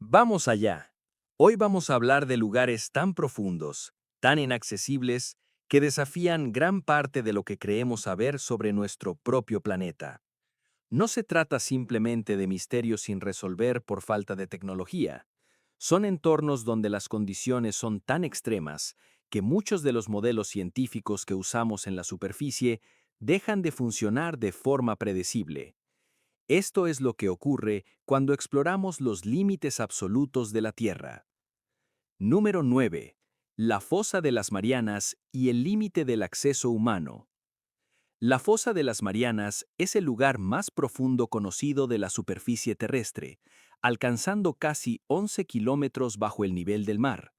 Vamos allá. Hoy vamos a hablar de lugares tan profundos, tan inaccesibles, que desafían gran parte de lo que creemos saber sobre nuestro propio planeta. No se trata simplemente de misterios sin resolver por falta de tecnología. Son entornos donde las condiciones son tan extremas que muchos de los modelos científicos que usamos en la superficie dejan de funcionar de forma predecible. Esto es lo que ocurre cuando exploramos los límites absolutos de la Tierra. Número 9. La fosa de las Marianas y el límite del acceso humano. La fosa de las Marianas es el lugar más profundo conocido de la superficie terrestre, alcanzando casi 11 kilómetros bajo el nivel del mar.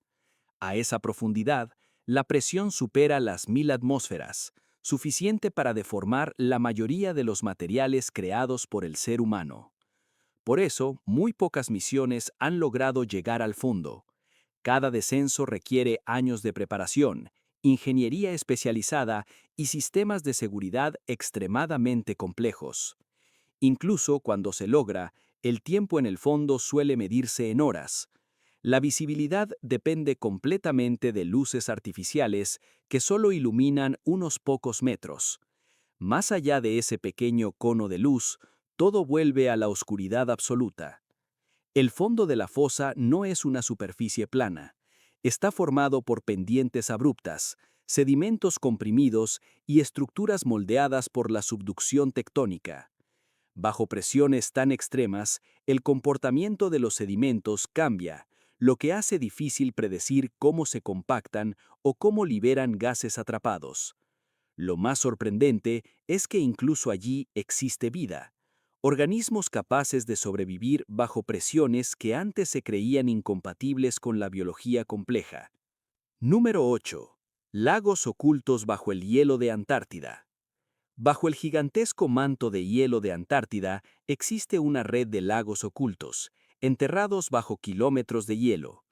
A esa profundidad, la presión supera las 1000 atmósferas, suficiente para deformar la mayoría de los materiales creados por el ser humano. Por eso, muy pocas misiones han logrado llegar al fondo. Cada descenso requiere años de preparación, ingeniería especializada y sistemas de seguridad extremadamente complejos. Incluso cuando se logra, el tiempo en el fondo suele medirse en horas. La visibilidad depende completamente de luces artificiales que solo iluminan unos pocos metros. Más allá de ese pequeño cono de luz, todo vuelve a la oscuridad absoluta. El fondo de la fosa no es una superficie plana. Está formado por pendientes abruptas, sedimentos comprimidos y estructuras moldeadas por la subducción tectónica. Bajo presiones tan extremas, el comportamiento de los sedimentos cambia, lo que hace difícil predecir cómo se compactan o cómo liberan gases atrapados. Lo más sorprendente es que incluso allí existe vida. Organismos capaces de sobrevivir bajo presiones que antes se creían incompatibles con la biología compleja. Número 8. Lagos ocultos bajo el hielo de Antártida. Bajo el gigantesco manto de hielo de Antártida existe una red de lagos ocultos, enterrados bajo kilómetros de hielo.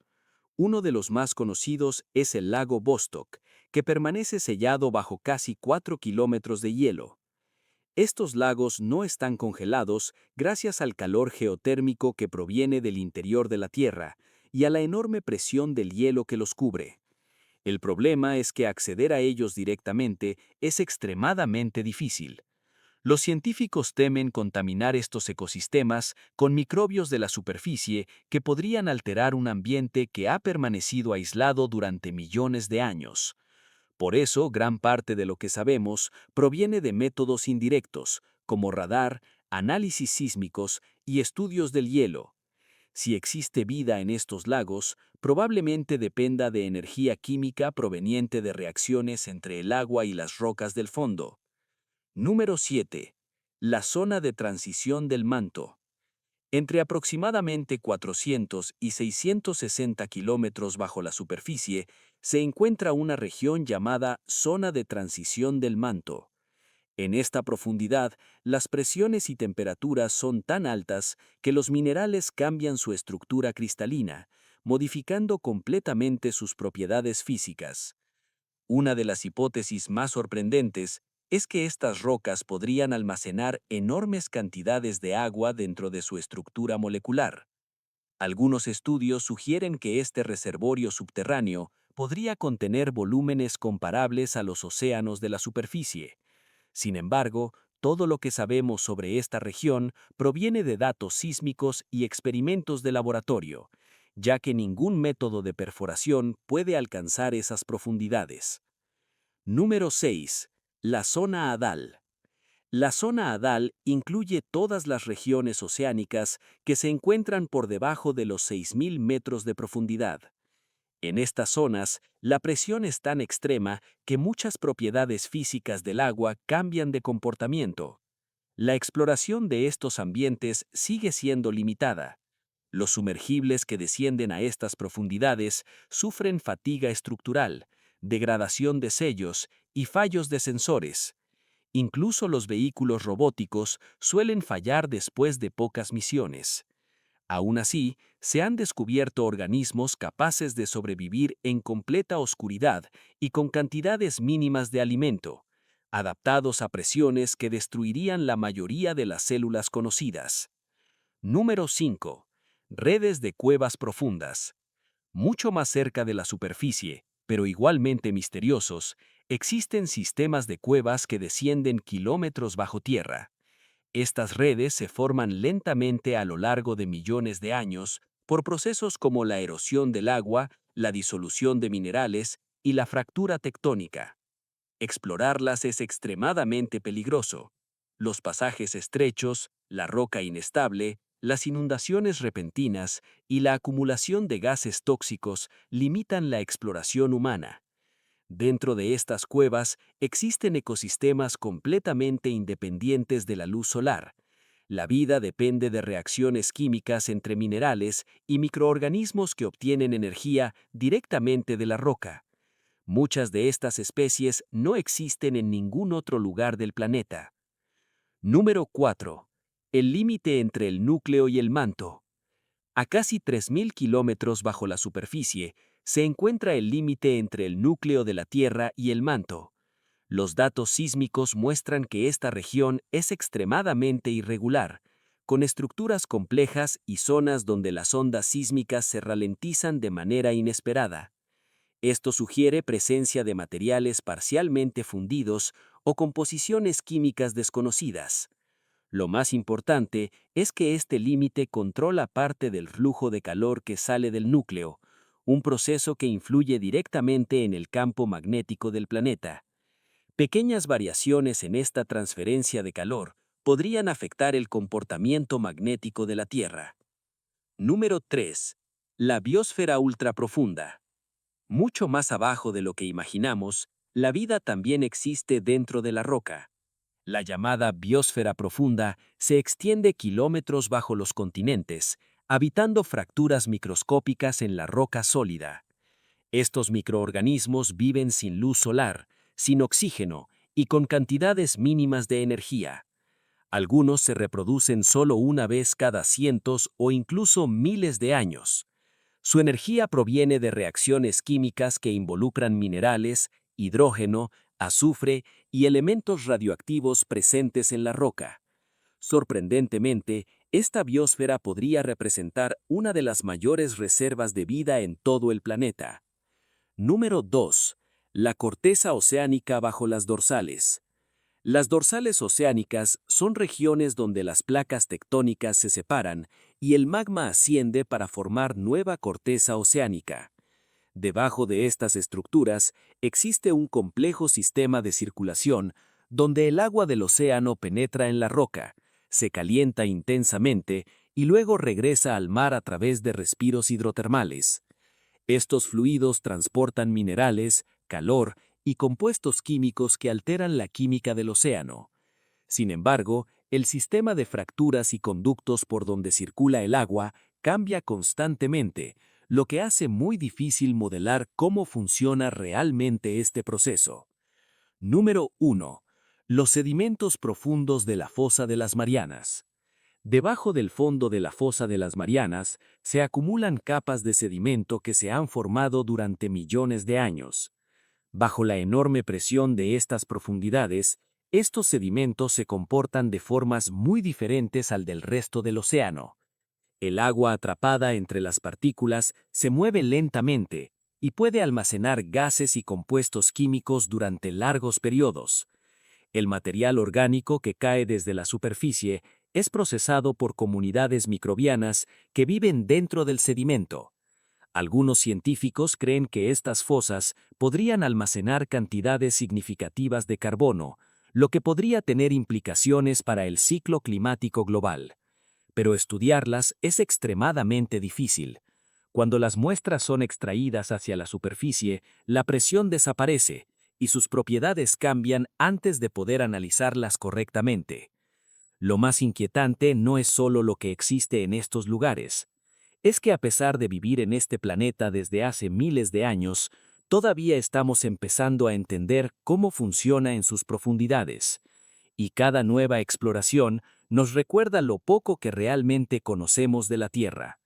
Uno de los más conocidos es el lago Vostok, que permanece sellado bajo casi 4 kilómetros de hielo. Estos lagos no están congelados gracias al calor geotérmico que proviene del interior de la Tierra y a la enorme presión del hielo que los cubre. El problema es que acceder a ellos directamente es extremadamente difícil. Los científicos temen contaminar estos ecosistemas con microbios de la superficie que podrían alterar un ambiente que ha permanecido aislado durante millones de años. Por eso, gran parte de lo que sabemos proviene de métodos indirectos, como radar, análisis sísmicos y estudios del hielo. Si existe vida en estos lagos, probablemente dependa de energía química proveniente de reacciones entre el agua y las rocas del fondo. Número 7. La zona de transición del manto. Entre aproximadamente 400 y 660 kilómetros bajo la superficie, se encuentra una región llamada zona de transición del manto. En esta profundidad, las presiones y temperaturas son tan altas que los minerales cambian su estructura cristalina, modificando completamente sus propiedades físicas. Una de las hipótesis más sorprendentes es que estas rocas podrían almacenar enormes cantidades de agua dentro de su estructura molecular. Algunos estudios sugieren que este reservorio subterráneo podría contener volúmenes comparables a los océanos de la superficie. Sin embargo, todo lo que sabemos sobre esta región proviene de datos sísmicos y experimentos de laboratorio, ya que ningún método de perforación puede alcanzar esas profundidades. Número 6. La zona Hadal. La zona Hadal incluye todas las regiones oceánicas que se encuentran por debajo de los 6000 metros de profundidad. En estas zonas, la presión es tan extrema que muchas propiedades físicas del agua cambian de comportamiento. La exploración de estos ambientes sigue siendo limitada. Los sumergibles que descienden a estas profundidades sufren fatiga estructural, degradación de sellos y fallos de sensores. Incluso los vehículos robóticos suelen fallar después de pocas misiones. Aún así, se han descubierto organismos capaces de sobrevivir en completa oscuridad y con cantidades mínimas de alimento, adaptados a presiones que destruirían la mayoría de las células conocidas. Número 5. Redes de cuevas profundas. Mucho más cerca de la superficie, pero igualmente misteriosos, existen sistemas de cuevas que descienden kilómetros bajo tierra. Estas redes se forman lentamente a lo largo de millones de años por procesos como la erosión del agua, la disolución de minerales y la fractura tectónica. Explorarlas es extremadamente peligroso. Los pasajes estrechos, la roca inestable, las inundaciones repentinas y la acumulación de gases tóxicos limitan la exploración humana. Dentro de estas cuevas existen ecosistemas completamente independientes de la luz solar. La vida depende de reacciones químicas entre minerales y microorganismos que obtienen energía directamente de la roca. Muchas de estas especies no existen en ningún otro lugar del planeta. Número 4. El límite entre el núcleo y el manto. A casi 3.000 kilómetros bajo la superficie, se encuentra el límite entre el núcleo de la Tierra y el manto. Los datos sísmicos muestran que esta región es extremadamente irregular, con estructuras complejas y zonas donde las ondas sísmicas se ralentizan de manera inesperada. Esto sugiere presencia de materiales parcialmente fundidos o composiciones químicas desconocidas. Lo más importante es que este límite controla parte del flujo de calor que sale del núcleo, un proceso que influye directamente en el campo magnético del planeta. Pequeñas variaciones en esta transferencia de calor podrían afectar el comportamiento magnético de la Tierra. Número 3. La biosfera ultraprofunda. Mucho más abajo de lo que imaginamos, la vida también existe dentro de la roca. La llamada biosfera profunda se extiende kilómetros bajo los continentes, habitando fracturas microscópicas en la roca sólida. Estos microorganismos viven sin luz solar, sin oxígeno y con cantidades mínimas de energía. Algunos se reproducen solo una vez cada cientos o incluso miles de años. Su energía proviene de reacciones químicas que involucran minerales, hidrógeno, azufre y elementos radioactivos presentes en la roca. Sorprendentemente, esta biosfera podría representar una de las mayores reservas de vida en todo el planeta. Número 2. La corteza oceánica bajo las dorsales. Las dorsales oceánicas son regiones donde las placas tectónicas se separan y el magma asciende para formar nueva corteza oceánica. Debajo de estas estructuras existe un complejo sistema de circulación donde el agua del océano penetra en la roca, se calienta intensamente y luego regresa al mar a través de respiros hidrotermales. Estos fluidos transportan minerales, calor y compuestos químicos que alteran la química del océano. Sin embargo, el sistema de fracturas y conductos por donde circula el agua cambia constantemente, lo que hace muy difícil modelar cómo funciona realmente este proceso. Número 1. Los sedimentos profundos de la fosa de las Marianas. Debajo del fondo de la fosa de las Marianas se acumulan capas de sedimento que se han formado durante millones de años. Bajo la enorme presión de estas profundidades, estos sedimentos se comportan de formas muy diferentes al del resto del océano. El agua atrapada entre las partículas se mueve lentamente y puede almacenar gases y compuestos químicos durante largos periodos. El material orgánico que cae desde la superficie es procesado por comunidades microbianas que viven dentro del sedimento. Algunos científicos creen que estas fosas podrían almacenar cantidades significativas de carbono, lo que podría tener implicaciones para el ciclo climático global. Pero estudiarlas es extremadamente difícil. Cuando las muestras son extraídas hacia la superficie, la presión desaparece y sus propiedades cambian antes de poder analizarlas correctamente. Lo más inquietante no es solo lo que existe en estos lugares. Es que a pesar de vivir en este planeta desde hace miles de años, todavía estamos empezando a entender cómo funciona en sus profundidades. Y cada nueva exploración nos recuerda lo poco que realmente conocemos de la Tierra.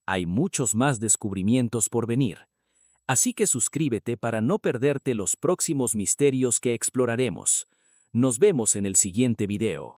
Hay muchos más descubrimientos por venir. Así que suscríbete para no perderte los próximos misterios que exploraremos. Nos vemos en el siguiente video.